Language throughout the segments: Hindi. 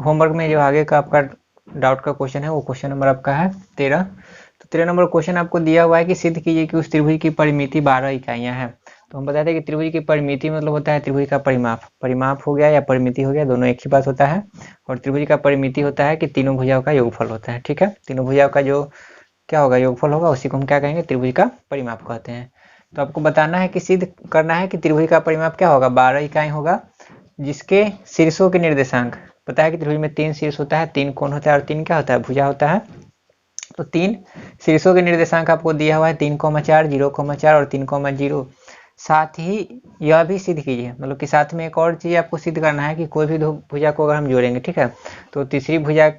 होमवर्क में जो आगे का आपका डाउट का क्वेश्चन है वो क्वेश्चन नंबर आपका है 13। तो 13 नंबर क्वेश्चन आपको दिया हुआ है कि सिद्ध कीजिए कि उस त्रिभुज की परिमिति 12 इकाइयां हैं। तो हम बताते हैं कि त्रिभुज की परिमिति मतलब होता है त्रिभुज का परिमाप। परिमाप हो गया या परिमिति हो गया, दोनों एक ही बात होता है। और त्रिभुज का परिमिति होता है कि तीनों भुजाओं का योगफल होता है। ठीक है, तीनों भुजाओं का जो क्या होगा योगफल होगा, उसी को हम क्या कहेंगे त्रिभुज का परिमाप कहते हैं। तो आपको बताना है कि सिद्ध करना है कि त्रिभुज का परिमाप क्या होगा, 12 इकाई होगा, जिसके शीर्षों के निर्देशांक पता है कि त्रिभुज में 3 शीर्ष होता है, 3 कोण होता है और 3 क्या होता है, भुजा होता है। तो 3 शीर्षों के निर्देशांक आपको दिया हुआ है 3,4, 0,4 और 3,0। साथ ही यह भी सिद्ध कीजिए, मतलब कि साथ में एक और चीज आपको सिद्ध करना है कि कोई भी दो भुजा को अगर हम जोड़ेंगे, ठीक है, तो तीसरी भुजा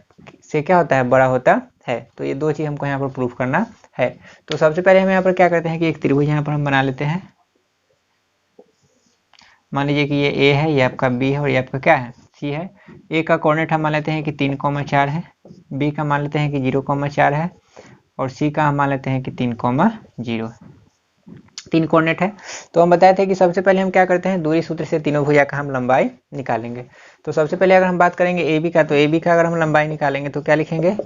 से क्या होता है, बड़ा होता है। तो ये दो चीज हमको यहाँ पर प्रूफ करना है। तो सबसे पहले हम यहाँ पर क्या करते हैं कि एक त्रिभुज यहाँ पर हम बना लेते हैं। मान लीजिए कि ये ए है, ये आपका बी है और ये आपका क्या है, सी है। ए का कोऑर्डिनेट हम मान लेते हैं कि 3,4 है, बी का मान लेते हैं कि 0,4 है और सी का हम मान लेते हैं कि 3,0 है। 3 कोऑर्डिनेट है। तो हम बताए थे कि सबसे पहले हम क्या करते हैं, दूरी सूत्र से तीनों भुजा का हम लंबाई निकालेंगे। तो सबसे पहले अगर हम बात करेंगे ए बी का, तो ए बी का अगर हम लंबाई निकालेंगे तो क्या लिखेंगे,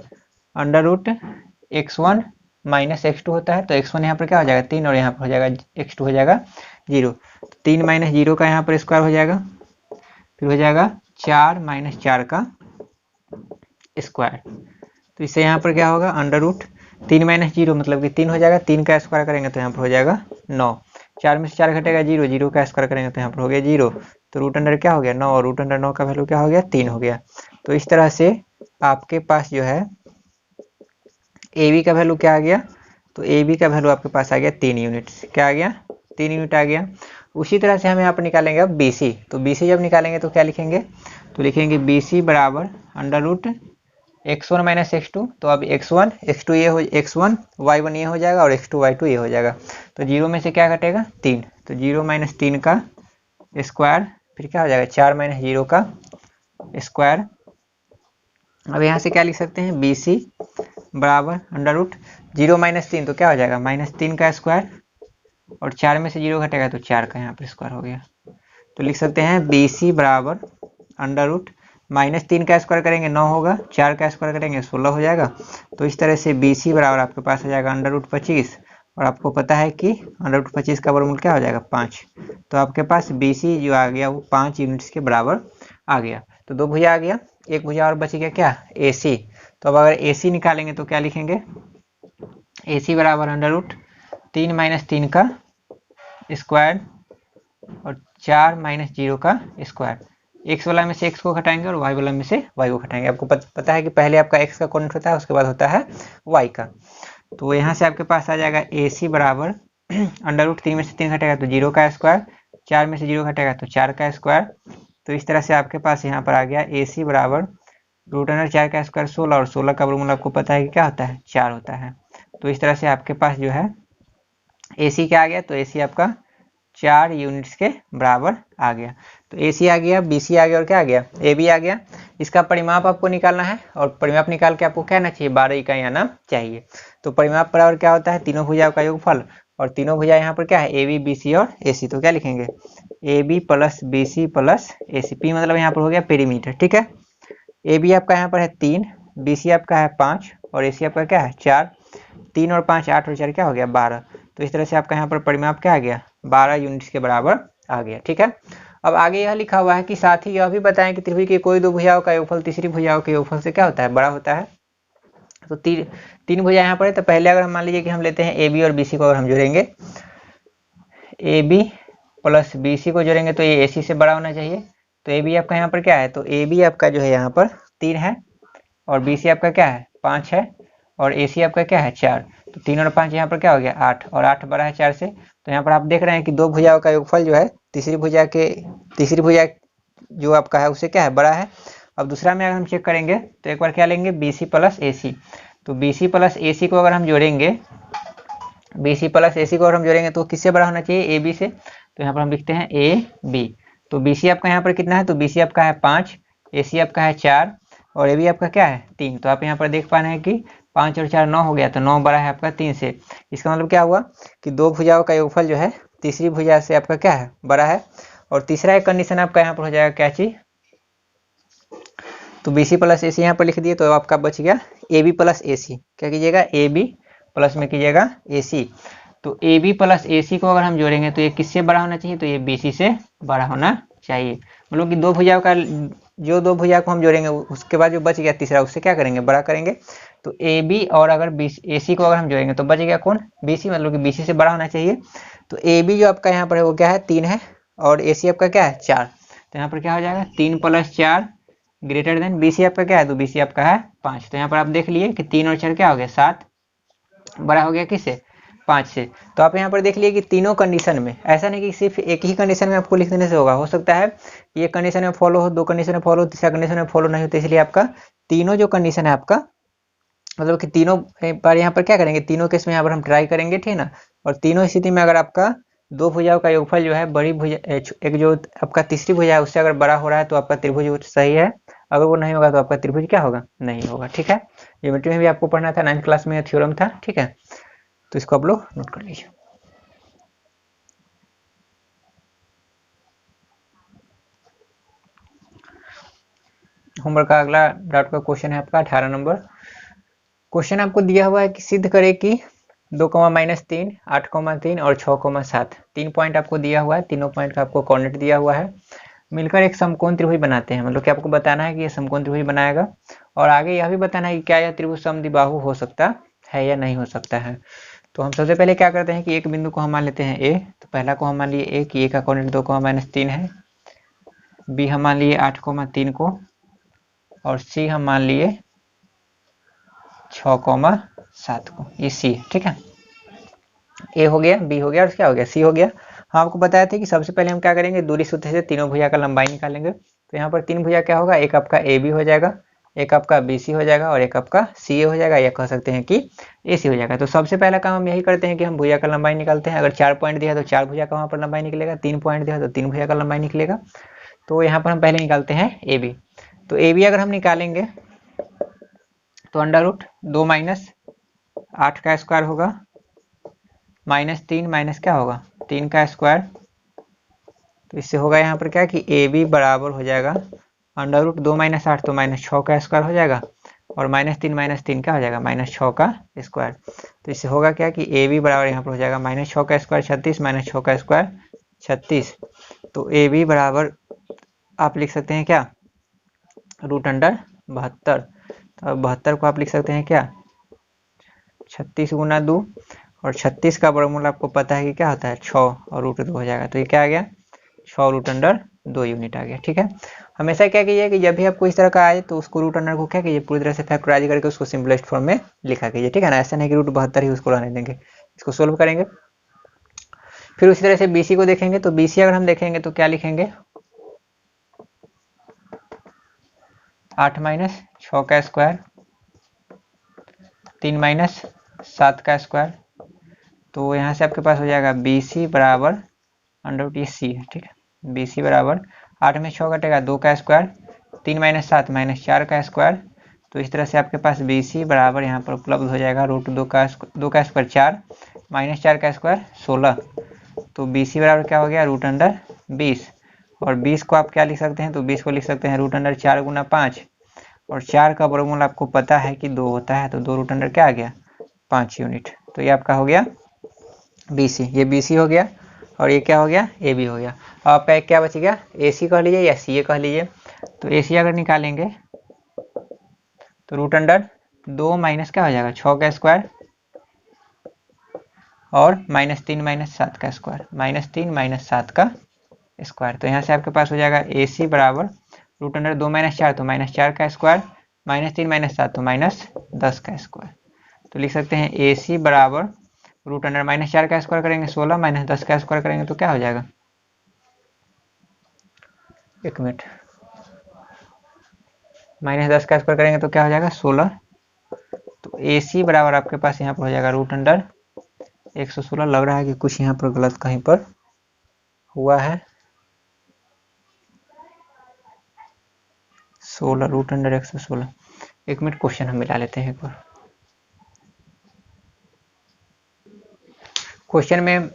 √x1 माइनस x2 होता है। तो x1 यहाँ पर क्या हो जाएगा 3 और यहाँ पर हो जाएगा x2 हो जाएगा 0। 3 माइनस 0 का यहाँ पर स्क्वायर हो जाएगा, फिर हो जाएगा 4 माइनस 4 का स्क्वायर। तो इससे यहाँ पर क्या होगा, √3 माइनस 0 मतलब कि 3 हो जाएगा, 3 का स्क्वायर करेंगे तो यहाँ पर हो जाएगा 9। 4 में से 4 घटेगा 0, 0 का स्क्वायर करेंगे तो यहाँ पर हो गया 0। तो रूट अंडर क्या हो गया 9 और रूट अंडर 9 का वैल्यू क्या हो गया 3 हो गया। तो इस तरह से आपके पास जो है ए बी का वैल्यू क्या आ गया, तो ए बी का वैल्यू आपके पास आ गया 3 यूनिट। क्या आ गया, 3 यूनिट आ गया। उसी तरह से हम यहाँ पर निकालेंगे अब बी सी। तो बी सी जब निकालेंगे तो क्या लिखेंगे, तो लिखेंगे बी सी बराबर √x1 माइनस x2। तो अब x1 x2 ये हो, x1 y1 ये हो जाएगा और x2 y2 ये हो जाएगा। तो 0 में से क्या घटेगा 3, तो 0 माइनस 3 का स्क्वायर, फिर क्या हो जाएगा 4 माइनस 0 का स्क्वायर। अब यहाँ से क्या लिख सकते हैं, बी सी बराबर √0 माइनस 3 तो क्या हो जाएगा -3 का स्क्वायर और 4 में से 0 घटेगा तो 4 का यहाँ पर स्क्वायर हो गया। तो लिख सकते हैं बी सी बराबर -3 का स्क्वायर करेंगे 9 होगा, 4 का स्क्वायर करेंगे 16 हो जाएगा। तो इस तरह से बी सी बराबर आपके पास आ जाएगा √25 और आपको पता है कि √25 का वर्गमूल क्या हो जाएगा 5। तो आपके पास बी सी जो आ गया वो 5 यूनिट्स के बराबर आ गया। तो दो भुजा आ गया, एक भुजा और बच गया क्या, ए सी। तो अब अगर ए सी निकालेंगे तो क्या लिखेंगे, ए सी बराबर √3 माइनस 3 का स्क्वायर और 4 माइनस 0 का स्क्वायर। एक्स वाला में से एक्स को घटाएंगे और वाई वाला में से वाई को घटाएंगे। आपको पता है कि पहले आपका एक्स का कोऑर्डिनेट होता है, उसके बाद होता है वाई का। तो यहाँ से आपके पास आ जाएगा ए सी बराबर √3 में से 3 घटेगा तो 0 का स्क्वायर, 4 में से 0 घटेगा तो 4 का स्क्वायर। तो इस तरह से आपके पास यहाँ पर आ गया ए सी बराबर √4 का स्क्वायर 16 और 16 का वर्गमूल आपको पता है कि क्या होता है 4 होता है। तो इस तरह से आपके पास जो है ए सी क्या आ गया, तो ए सी आपका 4 यूनिट्स के बराबर आ गया। तो ए सी आ गया, बी सी आ गया और क्या आ गया, ए बी आ गया। इसका परिमाप आपको निकालना है और परिमाप निकाल के आपको क्या आना चाहिए, 12 इकाई आना चाहिए। तो परिमाप बराबर क्या होता है, तीनों भुजाओं का योगफल, और तीनों भुजा यहाँ पर क्या है ए बी बी सी और ए सी। तो क्या लिखेंगे A B plus B C plus A C. P मतलब यहाँ पर हो गया पेरीमीटर, ठीक है। ए बी आपका यहाँ पर है 3, बी सी आपका है 5 और ए सी आपका क्या है 4। 3 और 5 8 और 4 क्या हो गया 12। तो इस तरह से आपका यहाँ पर परिमाप क्या आ गया 12 यूनिट्स के बराबर आ गया, ठीक है। अब आगे यह लिखा हुआ है कि साथ ही यह भी बताएं कि त्रिभुज की कोई दो भुजाओं का योगफल तीसरी भुजाओं के योगफल से क्या होता है, बड़ा होता है। तो तीन भुजा यहाँ पर है। तो पहले अगर हम मान लीजिए कि हम लेते हैं ए बी और बी सी को, अगर हम जोड़ेंगे A B plus B C को जोड़ेंगे तो ये ए सी से बड़ा होना चाहिए। तो ए बी आपका यहाँ पर क्या है, तो ए बी आपका जो है यहाँ पर 3 है और बी सी आपका क्या है 5 है और ए सी आपका क्या है 4। तो 3 और 5 यहाँ पर क्या हो गया 8 और 8 बड़ा है 4 से। तो यहाँ पर आप देख रहे हैं कि दो भुजाओं का योगफल जो है तीसरी भुजा जो आपका है उससे क्या है बड़ा है। अब दूसरा में अगर हम चेक करेंगे तो एक बार क्या लेंगे बी सी प्लस ए सी। तो बी सी प्लस ए सी को अगर हम जोड़ेंगे, बी सी प्लस ए सी को अगर हम जोड़ेंगे तो किससे बड़ा होना चाहिए, ए बी से। तो यहाँ पर हम लिखते हैं ए बी। तो बी सी आपका यहाँ पर कितना है, तो बी सी आपका है 5, ए सी आपका है 4 और ए बी आपका क्या है 3। तो आप यहाँ पर देख पा रहे हैं कि 5 और 4 9 हो गया, तो 9 बड़ा है आपका 3 से। इसका मतलब क्या हुआ कि दो भुजाओं का योगफल जो है तीसरी भुजा से आपका क्या है बड़ा है। और तीसरा एक कंडीशन आपका यहाँ पर हो जाएगा क्या चीज, तो BC प्लस AC यहाँ पर लिख दिए, तो आपका बच गया AB प्लस AC। क्या कीजिएगा, AB प्लस में कीजिएगा AC। तो AB प्लस AC को अगर हम जोड़ेंगे तो ये किससे बड़ा होना चाहिए, तो ये BC से बड़ा होना चाहिए। मतलब कि दो भुजाओं का, जो दो भुजा को हम जोड़ेंगे उसके बाद जो बच गया तीसरा, उससे क्या करेंगे, बड़ा करेंगे। तो AB और अगर AC को अगर हम जोड़ेंगे तो बच गया कौन, BC, मतलब कि BC से बड़ा होना चाहिए। तो AB जो आपका यहाँ पर है वो क्या है, 3 है, और AC आपका क्या है, 4। तो यहाँ पर क्या हो जाएगा, 3 + 4 ग्रेटर देन BC आपका क्या है, तो BC आपका है 5। तो यहाँ पर आप देख लिए कि 3 और 4 क्या हो गया, 7, बड़ा हो गया किससे, 5 से। तो आप यहाँ पर देख लिए कि तीनों कंडीशन में, ऐसा नहीं कि सिर्फ एक ही कंडीशन में आपको लिख देने से होगा, हो सकता है ये कंडीशन में फॉलो हो, दो कंडीशन में फॉलो, तीसरा कंडीशन में फॉलो नहीं होता, इसलिए आपका तीनों जो कंडीशन है आपका, मतलब कि तीनों बार यहाँ पर क्या करेंगे, तीनों केस में यहाँ पर हम ट्राई करेंगे, ठीक ना। और तीनों स्थिति में अगर आपका दो भुजाओं का योगफल जो है, बड़ी भुजा एक जो आपका तीसरी भुजा है उससे अगर बड़ा हो रहा है तो आपका त्रिभुज सही है, अगर वो नहीं होगा तो आपका त्रिभुज क्या होगा, नहीं होगा, ठीक है। ज्योमेट्री में भी आपको पढ़ना था, 9th क्लास में थ्योरम था, ठीक है। तो इसको आप लोग नोट कर लीजिए। होमवर्क का अगला डाउट का क्वेश्चन है आपका 18 नंबर। क्वेश्चन आपको दिया हुआ है कि सिद्ध करे कि 2, -3, 8, 3 और 6, 3 पॉइंट आपको दिया हुआ है, तीनों पॉइंट का आपको कोऑर्डिनेट दिया हुआ है, मिलकर एक समकोण त्रिभुज बनाते हैं। मतलब कि आपको बताना है कि ये समकोण त्रिभुज बनाएगा, और आगे यह भी बताना है कि क्या यह त्रिभुज समद्विबाहु हो सकता है या नहीं हो सकता है। तो हम सबसे पहले क्या करते हैं कि एक बिंदु को हम मान लेते हैं A। तो पहला को हम मान लिए A कि A का कोऑर्डिनेट 2, -3 है, B हम मान लिए 8, 3 को, और C हम मान लिए 6, 7 को, ये C है, ठीक है। A हो गया, B हो गया, और क्या हो गया, C हो गया। हम आपको बताया था कि सबसे पहले हम क्या करेंगे, दूरी सूत्र से तीनों भुजा का लंबाई निकालेंगे। तो यहाँ पर तीन भुजा क्या होगा, एक आपका AB हो जाएगा, एक आपका BC हो जाएगा, और एक आपका CA हो जाएगा, या कह सकते हैं कि AC हो जाएगा। तो सबसे पहला काम हम यही करते हैं कि हम भुजा का लंबाई निकालते हैं। अगर 4 पॉइंट दिया है तो 4 भुजा का वहाँ पर लंबाई निकलेगा, 3 पॉइंट दिया है तो 3 भुजा का लंबाई निकलेगा। तो यहाँ पर हम पहले निकालते हैं AB। तो AB अगर हम निकालेंगे तो √2 - 8 का स्क्वायर होगा, -3 माइनस क्या होगा, 3 का स्क्वायर। तो इससे होगा यहाँ पर क्या कि AB बराबर हो जाएगा √2 - 8 तो -6 का स्क्वायर हो जाएगा, और -3 - 3 क्या हो जाएगा, -6 का स्क्वायर। तो इससे होगा क्या कि AB बराबर यहाँ पर हो जाएगा -6 का स्क्वायर 36, -6 का स्क्वायर 36। तो AB बराबर आप लिख सकते हैं क्या, √72। तो 72 को आप लिख सकते हैं क्या, 36 × 2, और 36 का वर्गमूल आपको पता है कि क्या होता है 6, और √2 हो जाएगा। तो ये क्या आ गया, 6√2 यूनिट आ गया, ठीक है। हमेशा क्या कीजिए कि जब भी आपको इस तरह का आए तो उसको √अंडर को क्या कीजिए, पूरी तरह से फैक्टराइज करके उसको सिंपलेस्ट फॉर्म में लिखा कीजिए, ठीक है ना। ऐसा नहीं कि √72 ही उसको रहने देंगे, इसको सोल्व करेंगे। फिर उसी तरह से BC को देखेंगे, तो BC अगर हम देखेंगे तो क्या लिखेंगे, 8 - 6 का स्क्वायर, 3 - 7 का स्क्वायर। तो यहाँ से आपके पास हो जाएगा BC बराबर √C है, ठीक है। BC बराबर 8 में 6 कटेगा 2 का स्क्वायर, 3 - 7 -4 का स्क्वायर। तो इस तरह से आपके पास BC बराबर यहाँ पर उपलब्ध हो जाएगा √2 का स्क्वायर 4, -4 का स्क्वायर 16। तो BC बराबर क्या हो गया, √20। और 20 को आप क्या लिख सकते हैं, तो 20 को लिख सकते हैं √4 × 5, और 4 का वर्गमूल आपको पता है कि 2 होता है, तो 2 √, क्या आ गया, 5 यूनिट। तो ये आपका हो गया BC, ये BC हो गया, और ये क्या हो गया, AB हो गया। अब आपका एक क्या बच गया, AC कह लीजिए या CA कह लीजिए। तो AC अगर निकालेंगे तो √2 माइनस क्या हो जाएगा, 6 का स्क्वायर, और -3 - 7 का स्क्वायर, -3 - 7 का स्क्वायर। तो यहाँ से आपके पास हो जाएगा AC बराबर √2 - 4 तो -4 का स्क्वायर, -3 - 7 तो -10 का स्क्वायर। तो लिख सकते हैं AC बराबर √4 का स्क्वायर करेंगे 16, -10 का स्क्वायर करेंगे तो क्या हो जाएगा, एक मिनट, -10 का स्क्वायर करेंगे तो क्या हो जाएगा 16। तो AC बराबर आपके पास यहाँ पर हो जाएगा √116। लग रहा है कि कुछ यहाँ पर गलत कहीं पर हुआ है, 16 √116। एक मिनट, क्वेश्चन हम मिला लेते हैं एक बार। क्वेश्चन में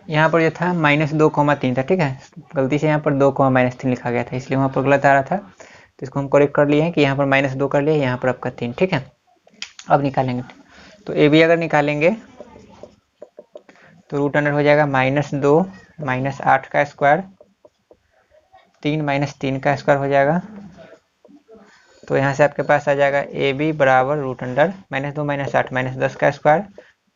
यहाँ पर जो था -2, 3 था, ठीक है। गलती से यहाँ पर 2, -3 लिखा गया था, इसलिए वहाँ पर गलत आ रहा था। तो इसको हम करेक्ट कर लिए हैं कि यहाँ पर -2 कर लिए, यहाँ पर आपका 3। ठीक है, अब निकालेंगे। तो ए बी अगर निकालेंगे तो रूट अंडर हो जाएगा -2 -8 का स्क्वायर, 3 -3 का स्क्वायर हो जाएगा। तो यहाँ से आपके पास आ जाएगा ए बी बराबर रूट अंडर -2 -8 -10 का स्क्वायर,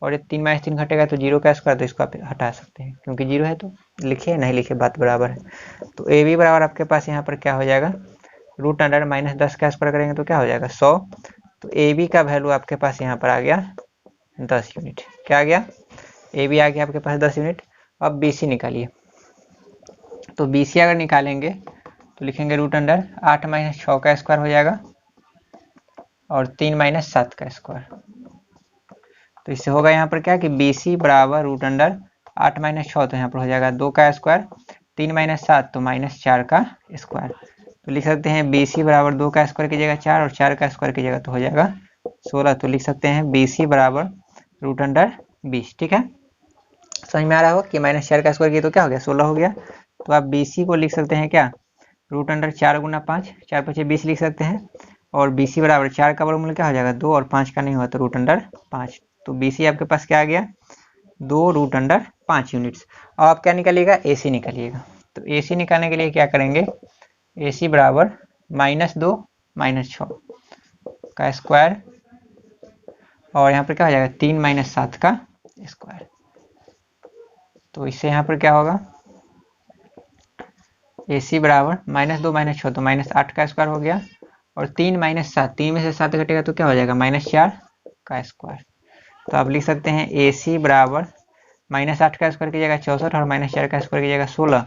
और ये 3 -3 घटेगा तो 0 का स्क्वायर, तो इसको आप हटा सकते हैं क्योंकि 0 है, तो लिखिए, नहीं लिखे बात बराबर है। तो ए बी बराबर आपके पास यहाँ पर क्या हो जाएगा, रूट अंडर -10 का स्क्वायर करेंगे तो क्या हो जाएगा 100। तो ए बी का वैल्यू आपके पास यहाँ पर आ गया 10 यूनिट। क्या आ गया, ए बी आ गया आपके पास 10 यूनिट। अब बी सी निकालिए। तो बी सी अगर निकालेंगे तो लिखेंगे रूट अंडर 8 - 6 का स्क्वायर हो जाएगा और 3 - 7 का स्क्वायर। तो इससे होगा यहाँ पर क्या कि बी सी बराबर रूट अंडर 8 - 6, तो यहाँ पर हो जाएगा 2 का स्क्वायर, 3 - 7 तो -4 का स्क्वायर। तो लिख सकते हैं बी सी बराबर 2 का स्क्वायर कीजिएगा 4, और 4 का स्क्वायर कीजिएगा तो हो जाएगा 16। तो लिख सकते हैं बी सी बराबर रूट अंडर 20। ठीक है, समझ में आ रहा होगा कि -4 का स्क्वायर किया तो क्या हो गया 16 हो गया। तो आप बी सी को लिख सकते हैं क्या, रूट अंडर 4 × 5, 4 × 5 20 लिख सकते हैं। और बी सी बराबर 4 का वर्गमूल क्या हो जाएगा 2, और 5 का नहीं हुआ तो रूट अंडर 5। तो बी सी आपके पास क्या आ गया 2 रूट अंडर 5 यूनिट्स। अब आप क्या निकालिएगा, ए सी निकालिएगा। तो ए सी निकालने के लिए क्या करेंगे, ए सी बराबर -2 - 6 का स्क्वायर, और यहाँ पर क्या हो जाएगा 3 - 7 का स्क्वायर। तो इससे यहाँ पर क्या होगा, ए सी बराबर -2 - 6 तो -8 का स्क्वायर हो गया, और 3 - 7, 3 में से 7 घटेगा तो क्या हो जाएगा -4 का स्क्वायर। तो आप लिख सकते हैं ए सी बराबर -8 का स्क्वायर कीजिएगा 64, और -4 का स्क्वायर कीजिएगा 16।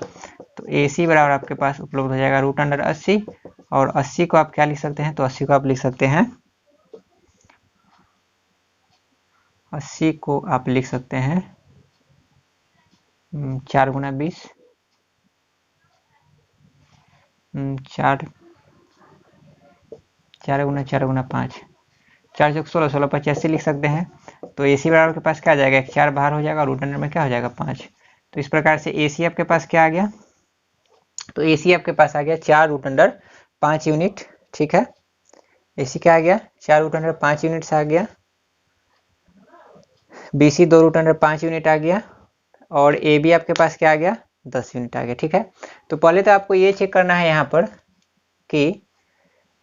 तो ए सी बराबर आपके पास उपलब्ध हो जाएगा रूट अंडर 80, और 80 को आप क्या लिख सकते हैं, तो 80 को आप लिख सकते हैं 80 को आप लिख सकते हैं 4 × 20, 4 4 × 4 × 5, 4 × 16, 16 × 5 80 लिख सकते हैं। तो ए सी बराबर के पास क्या आ जाएगा, एक 4 बाहर हो जाएगा, रूट अंडर में क्या हो जाएगा 5। तो इस प्रकार से ए सी आपके पास क्या आ गया, तो ए सी आपके पास आ गया 4 रूट अंडर 5 यूनिट। ठीक है, ए सी क्या आ गया 4 रूट अंडर 5 यूनिट्स आ गया, B C 2 root under 5 unit आ गया, और ए बी आपके पास क्या आ गया 10 यूनिट आ गया। ठीक है, तो पहले तो आपको ये चेक करना है यहाँ पर कि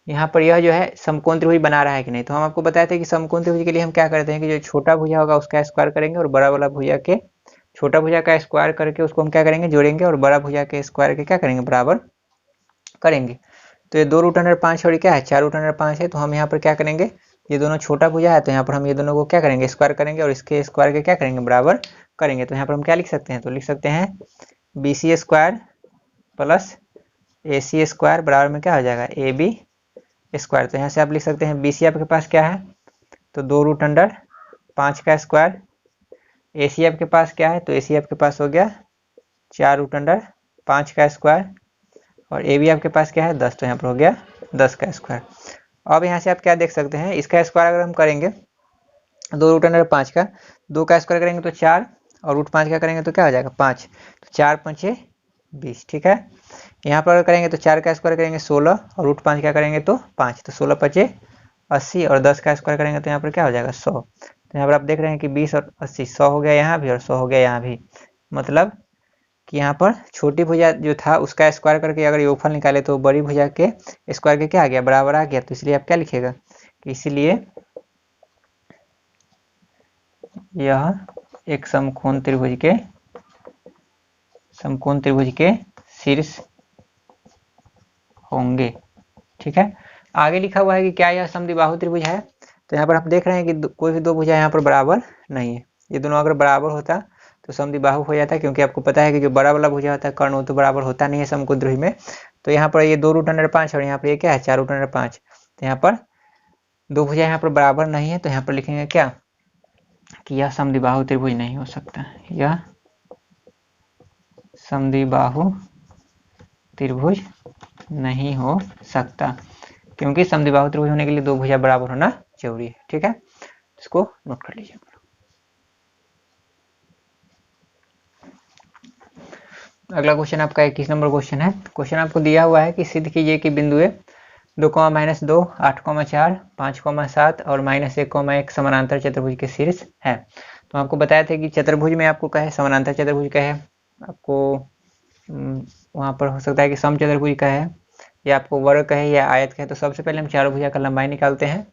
यहाँ पर यह जो है समकोण त्रिभुज बना रहा है कि नहीं। तो हम आपको बताए थे कि समकोण त्रिभुज के लिए हम क्या करते हैं कि जो छोटा भुजा होगा उसका स्क्वायर करेंगे, और बड़ा वाला भुजा के छोटा भुजा का स्क्वायर करके उसको हम क्या करेंगे जोड़ेंगे, और बड़ा भुजा के स्क्वायर के क्या करेंगे बराबर करेंगे। तो ये 2 रूट अंडर 5 और क्या है 4 रूट अंडर 5 है। तो हम यहाँ पर क्या करेंगे, ये दोनों छोटा भुजा है तो यहाँ पर हम ये दोनों को क्या करेंगे स्क्वायर करेंगे, और इसके स्क्वायर के क्या करेंगे बराबर करेंगे। तो यहाँ पर हम क्या लिख सकते हैं, तो लिख सकते हैं B C square plus A C square बराबर में क्या हो जाएगा ए बी स्क्वायर। तो यहाँ से आप लिख सकते हैं बी सी आपके पास क्या है, तो 2 रूट अंडर 5 का स्क्वायर, ए सी आपके पास क्या है, तो ए सी आपके पास हो गया 4 रूट अंडर 5 का स्क्वायर, और ए बी आपके पास क्या है 10, तो यहाँ पर हो गया 10 का स्क्वायर। अब यहाँ से आप क्या देख सकते हैं, इसका स्क्वायर अगर हम करेंगे 2 रूट अंडर 5 का 2 का स्क्वायर करेंगे तो 4, और रूट 5 का करेंगे तो क्या हो जाएगा 5, तो 4 × 5 = 20। ठीक है, यहाँ पर अगर करेंगे तो 4 का स्क्वायर करेंगे 16, और रूट 5 का करेंगे तो 5, तो 16 × 5 = 80, और 10 का स्क्वायर करेंगे तो यहाँ पर क्या हो जाएगा 100। तो यहाँ पर आप देख रहे हैं कि 20 और 80 100 हो गया यहाँ भी, और 100 हो गया यहाँ भी। मतलब कि यहाँ पर छोटी भुजा जो था उसका स्क्वायर करके अगर योगफल निकाले तो बड़ी भुजा के स्क्वायर के क्या आ गया बराबर आ गया। तो इसलिए आप क्या लिखेगा कि इसलिए यह एक समकोण त्रिभुज के शीर्ष होंगे। ठीक है, आगे लिखा हुआ है कि क्या यह समद्विबाहु त्रिभुज है। तो यहाँ पर आप देख रहे हैं कि कोई भी दो भुजा यहाँ पर बराबर नहीं है। ये दोनों अगर बराबर होता तो समद्विबाहु हो जाता, क्योंकि आपको पता है कि जो बड़ा वाला भुजा होता है कर्ण वो तो बराबर होता नहीं है समकोण त्रिभुज में। तो यहाँ पर ये 2 रूट अंडर 5 और यहाँ पर ये क्या है 4 रूट अंडर 5, तो यहाँ पर दो भुजा यहाँ पर बराबर नहीं है। तो यहाँ पर लिखेंगे क्या कि यह समद्विबाहु त्रिभुज नहीं हो सकता, यह समद्विबाहु त्रिभुज नहीं हो सकता, क्योंकि समद्विबाहु त्रिभुज होने के लिए दो भुजा बराबर होना जरूरी है। ठीक है, इसको नोट कर लीजिए। अगला क्वेश्चन आपका 21 नंबर क्वेश्चन है। क्वेश्चन आपको दिया हुआ है कि सिद्ध कीजिए कि बिंदु ए 2, 8, 4, 5, 7 और -1, समानांतर चतुर्भुज के शीर्ष है। तो आपको बताया था कि चतुर्भुज में आपको कहे समानांतर चतुर्भुज कहे, आपको वहाँ पर हो सकता है कि सम चतुर्भुज कहे या आपको वर्ग कहे या आयत कहे। तो सबसे पहले हम चारों भुजा का लंबाई निकालते हैं।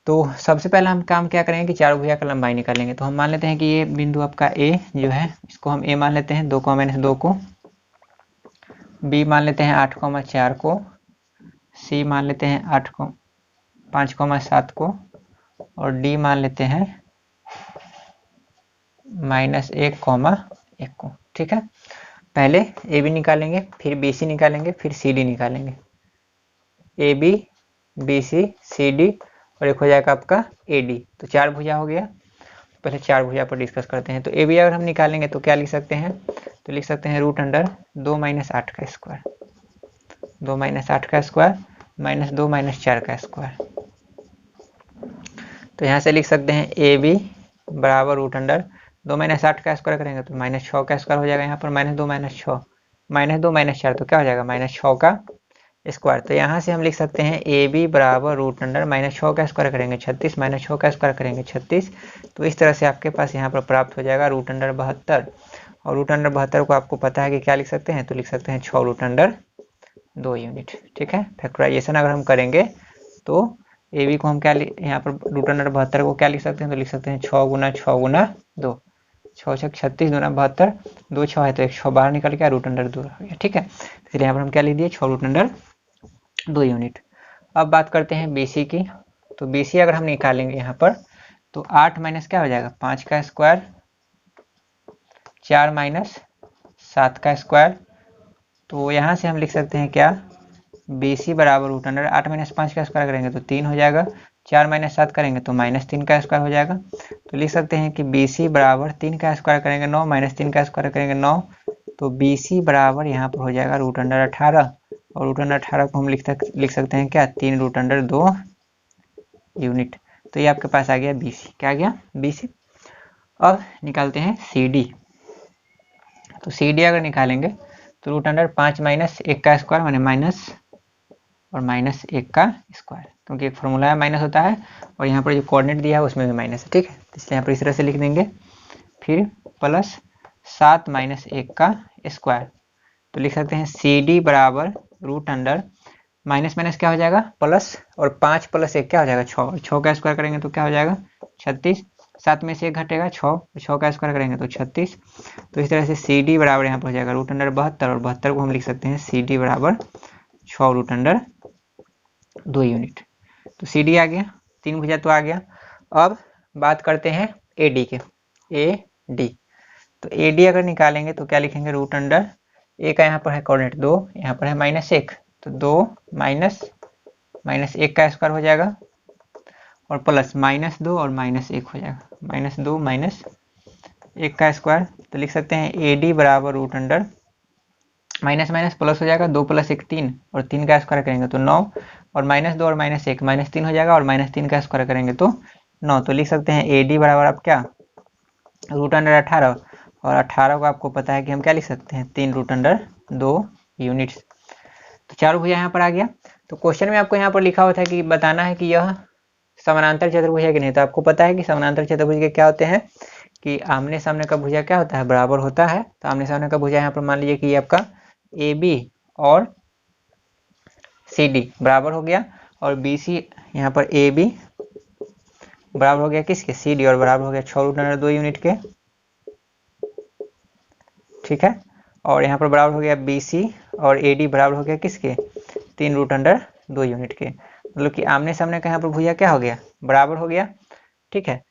तो सबसे पहला हम काम क्या करेंगे कि चारों भुजा का लंबाई निकालेंगे। तो हम मान लेते हैं कि ये बिंदु आपका ए जो है इसको हम ए मान लेते हैं 2, -2 को, बी मान लेते हैं 8, 4 को, सी मान लेते हैं 8, 5, 7 को और डी मान लेते हैं -1, 1 को। ठीक है, पहले ए बी निकालेंगे, फिर बी सी निकालेंगे, फिर सी डी निकालेंगे। A B, B C, C D और एक हो जाएगा आपका ए डी। तो चार भुजा हो गया। पहले चार भुजा पर डिस्कस करते हैं। तो ए बी अगर हम निकालेंगे तो क्या लिख सकते हैं, तो लिख सकते हैं √2 - 8 का स्क्वायर, 2 - 8 का स्क्वायर -2 - 4 का स्क्वायर। तो यहाँ से लिख सकते हैं ए बी बराबर √2 - 8 का स्क्वायर करेंगे तो -6 का स्क्वायर हो जाएगा। यहाँ पर -2 - 6, -2 - 4 तो क्या हो जाएगा -6 का स्क्वायर। तो यहाँ से हम लिख सकते हैं ए बी बराबर √6 का स्क्वायर करेंगे 36, -6 का स्क्वायर करेंगे 36। तो इस तरह से आपके पास यहाँ पर प्राप्त हो जाएगा √72। और √72 को आपको पता है कि क्या लिख सकते हैं, तो लिख सकते हैं 6√2 यूनिट। ठीक है, फैक्टराइजेशन अगर हम करेंगे तो ए बी को हम क्या यहाँ पर √72 को क्या लिख सकते हैं, तो लिख सकते हैं 6 × 6 × 2, 6 6 36, 2 × 72, 2 6 है तो 1 6 बाहर निकल के √2 हो गया। ठीक है, फिर यहाँ पर हम क्या लिख दिए 6√2 यूनिट। अब बात करते हैं बी सी की। तो बी सी अगर हम निकालेंगे यहाँ पर तो 8 माइनस क्या हो जाएगा 5 का स्क्वायर, 4 - 7 का स्क्वायर। तो यहाँ से हम लिख सकते हैं क्या, बी सी बराबर √8 - 5 का स्क्वायर करेंगे तो 3 हो जाएगा, 4 - 7 करेंगे तो -3 का स्क्वायर हो जाएगा। तो लिख सकते हैं कि बी सी बराबर 3 का स्क्वायर करेंगे 9, -3 का स्क्वायर करेंगे 9। तो बी सी बराबर यहाँ पर हो जाएगा √18 और √18 को हम लिख सकते हैं क्या 3√2 यूनिट। तो ये आपके पास आ गया बी सी। क्या आ गया बी सी। अब निकालते हैं सी डी। तो सी डी अगर निकालेंगे तो √5 - 1 का स्क्वायर माने माइनस और -1 का स्क्वायर, क्योंकि एक फॉर्मूला है माइनस होता है और यहाँ पर जो कोऑर्डिनेट दिया है उसमें भी माइनस है। ठीक है, इसलिए यहाँ पर इस तरह से लिख देंगे। फिर प्लस 7 - 1 का स्क्वायर। तो लिख सकते हैं सी डी बराबर √, माइनस माइनस क्या हो जाएगा प्लस, और 5 + 1 क्या हो जाएगा 6, 6 का स्क्वायर करेंगे तो क्या हो जाएगा 36, 7 में से 1 घटेगा 6, 6 का स्क्वायर करेंगे तो 36। तो इस तरह से सी डी बराबर यहाँ पर हो जाएगा √72 और 72 को हम लिख सकते हैं सी डी बराबर 6√2 यूनिट। तो सी डी आ गया, तीन भुजा तो आ गया। अब बात करते हैं ए डी के, ए डी। तो ए डी अगर निकालेंगे तो क्या लिखेंगे √, ए का यहाँ पर है कोऑर्डिनेट 2, यहाँ पर है -1, तो 2 - 1 का स्क्वायर हो जाएगा और प्लस -2 और -1 हो जाएगा, -2 - 1 का स्क्वायर। तो लिख सकते हैं ए डी बराबर √, माइनस माइनस प्लस हो जाएगा, 2 + 1 3 और 3 का स्क्वायर करेंगे तो 9 और -2 और -1 -3 हो जाएगा और -3 का स्क्वायर करेंगे तो 9। तो लिख सकते हैं ए डी बराबर आप क्या √18 और 18 को आपको पता है कि हम क्या लिख सकते हैं 3√2 यूनिट्स। तो चारों भुजा यहाँ पर आ गया। तो क्वेश्चन में आपको यहाँ पर लिखा होता है कि बताना है कि यह समानांतर चतुर्भुज है कि नहीं। तो आपको पता है कि समानांतर चतुर्भुज के क्या होते हैं कि आमने सामने का भुजा क्या होता है बराबर होता है। तो आमने सामने का भुजा यहाँ पर मान लीजिए कि ये आपका ए बी और सी डी बराबर हो गया और बी सी यहाँ पर ए बी बराबर हो गया किसके सी डी और बराबर हो गया 6√2 यूनिट के। ठीक है, और यहाँ पर बराबर हो गया बी सी और ए डी बराबर हो गया किसके 3√2 यूनिट के। मतलब कि आमने सामने का यहाँ पर भुजा क्या हो गया बराबर हो गया। ठीक है,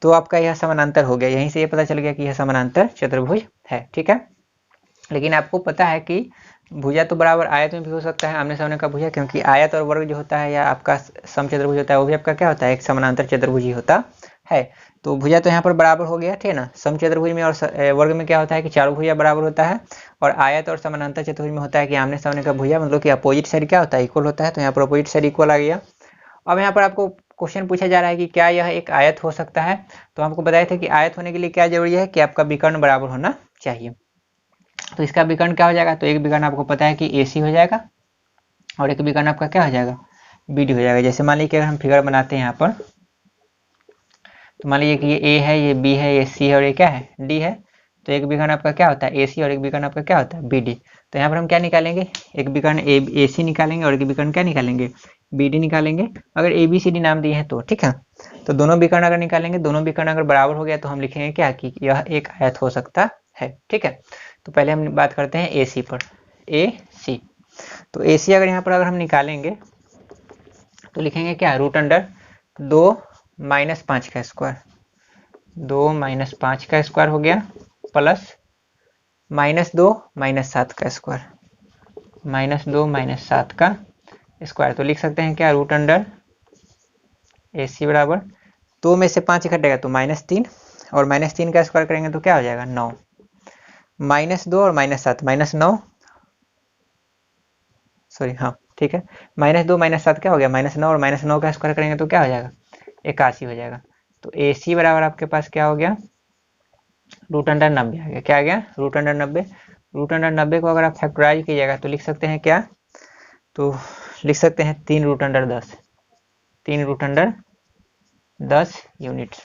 तो आपका यह समानांतर हो गया। यहीं से ये पता चल गया कि यह समानांतर चतुर्भुज है। ठीक है, लेकिन आपको पता है कि भुजा तो बराबर आयत में भी हो सकता है आमने सामने का भुजा, क्योंकि आयत और वर्ग जो होता है या आपका समचतुर्भुज होता है वो भी आपका क्या होता है एक समानांतर चतुर्भुज ही होता है। तो भुजा तो यहाँ पर बराबर हो गया, ठीक है ना। समचतुर्भुज में और वर्ग में क्या होता है कि चारों भुजा बराबर होता है और आयत और समानांतर चतुर्भुज में होता है कि आमने सामने का भुजा मतलब कि अपोजिट साइड क्या होता है इक्वल होता है। तो यहाँ पर अपोजिट साइड इक्वल आ गया। अब यहाँ पर आपको क्वेश्चन पूछा जा रहा है कि क्या यह एक आयत हो सकता है। तो हमको बताया था कि आयत होने के लिए क्या जरूरी है कि आपका विकर्ण बराबर होना चाहिए। तो इसका विकर्ण क्या हो जाएगा, तो एक विकर्ण आपको पता है कि AC हो जाएगा और एक विकर्ण आपका क्या हो जाएगा, बी डी हो जाएगा। जैसे मान लीजिए कि अगर हम फिगर बनाते हैं यहाँ पर, तो मान लीजिए कि ये ए है, ये बी है, ये सी है और ये क्या है, डी है। तो एक विकर्ण आपका क्या होता है, ए सी, और एक विकर्ण आपका क्या होता है, बी डी। तो यहाँ पर हम क्या निकालेंगे, एक विकर्ण ए सी निकालेंगे और एक विकर्ण क्या निकालेंगे, बी डी निकालेंगे। अगर ए बी सी डी नाम दिए हैं तो ठीक है। तो दोनों विकर्ण अगर निकालेंगे, दोनों विकर्ण अगर बराबर हो गया तो हम लिखेंगे क्या, कि यह एक आयत हो सकता है। ठीक है, तो पहले हम बात करते हैं ए सी पर, ए सी। तो ए सी अगर यहाँ पर अगर हम निकालेंगे तो लिखेंगे क्या, रूट अंडर 2 माइनस 5 का स्क्वायर, 2 माइनस 5 का स्क्वायर हो गया, प्लस माइनस 2 माइनस 7 का स्क्वायर, माइनस 2 माइनस 7 का स्क्वायर। तो लिख सकते हैं क्या, रूट अंडर ए सी बराबर 2 में से 5 घटेगा तो -3, और -3 का स्क्वायर करेंगे तो क्या हो जाएगा, 9, -2 और -7 -9, सॉरी हाँ ठीक है, -2 -7 क्या हो गया, -9, और -9 का स्क्वायर करेंगे तो क्या हो जाएगा, 81 हो जाएगा। तो ए सी बराबर आपके पास क्या हो गया, रूट अंडर 90 आ गया। क्या आ गया, रूट अंडर 90। रूट अंडर 90 को अगर आप फैक्टराइज कीजिएगा तो लिख सकते हैं क्या, तो लिख सकते हैं 3 root under 10, 3 root under 10 unit,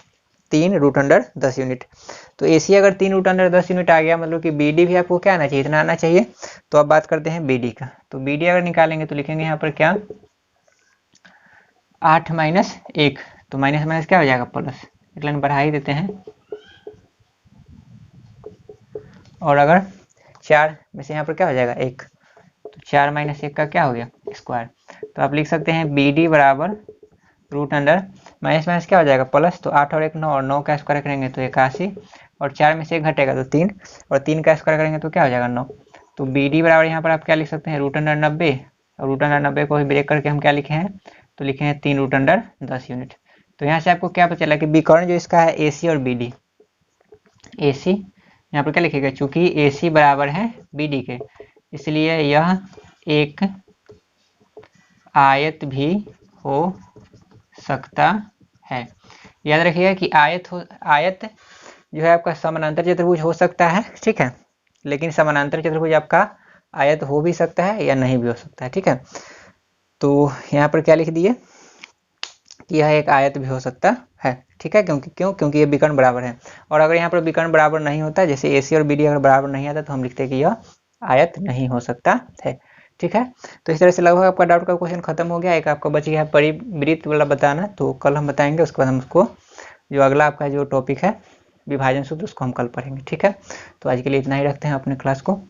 3 root under 10 unit. तो ए सी अगर 3 रूट अंडर 10 यूनिट आ गया, मतलब कि बी डी भी आपको क्या आना चाहिए, इतना आना चाहिए। तो अब बात करते हैं बी डी का। तो बी डी अगर निकालेंगे तो लिखेंगे यहाँ पर क्या, 8 माइनस 1, तो माइनस माइनस क्या हो जाएगा, प्लस, एक लाइन बढ़ा ही देते हैं। और अगर 4 में से यहाँ पर क्या हो जाएगा, 1, तो 4 माइनस 1 का क्या हो गया, स्क्वायर। तो आप लिख सकते हैं बी डी बराबर रूट अंडर, माइनस माइनस क्या हो जाएगा, प्लस, तो 8 और 1 9, और 9 का स्क्वायर करेंगे तो 81, और 4 में से 1 घटेगा तो 3, और 3 का स्क्वायर करेंगे तो क्या हो जाएगा, 9। तो बी डी बराबर यहाँ पर आप क्या लिख सकते हैं, रूट अंडर 90, और रूट अंडर 90 को ही ब्रेक करके हम क्या लिखे हैं, तो लिखे हैं 3 रूट अंडर 10 यूनिट। तो यहाँ से आपको क्या पता चला कि विकर्ण जो इसका है ए सी और बी डी, ए सी यहाँ पर क्या लिखेगा, चूंकि ए सी बराबर है बी डी के, इसलिए यह एक आयत भी हो सकता है। याद रखिएगा कि आयत जो है आपका समानांतर चतुर्भुज हो सकता है, ठीक है, लेकिन समानांतर चतुर्भुज आपका आयत हो भी सकता है या नहीं भी हो सकता है। ठीक है, तो यहाँ पर क्या लिख दिए कि यह एक आयत भी हो सकता है। ठीक है, क्योंकि ये विकर्ण बराबर है। और अगर यहाँ पर विकर्ण बराबर नहीं होता, जैसे ए सी और बी डी अगर बराबर नहीं आता, तो हम लिखते हैं कि यह आयत नहीं हो सकता है। ठीक है, तो इस तरह से लगभग आपका डाउट का क्वेश्चन खत्म हो गया। एक आपका बच गया परिवृत्त वाला बताना, तो कल हम बताएंगे। उसके बाद हम उसको जो अगला आपका जो टॉपिक है विभाजन सूत्र, उसको हम कल पढ़ेंगे। ठीक है, तो आज के लिए इतना ही रखते हैं अपने क्लास को।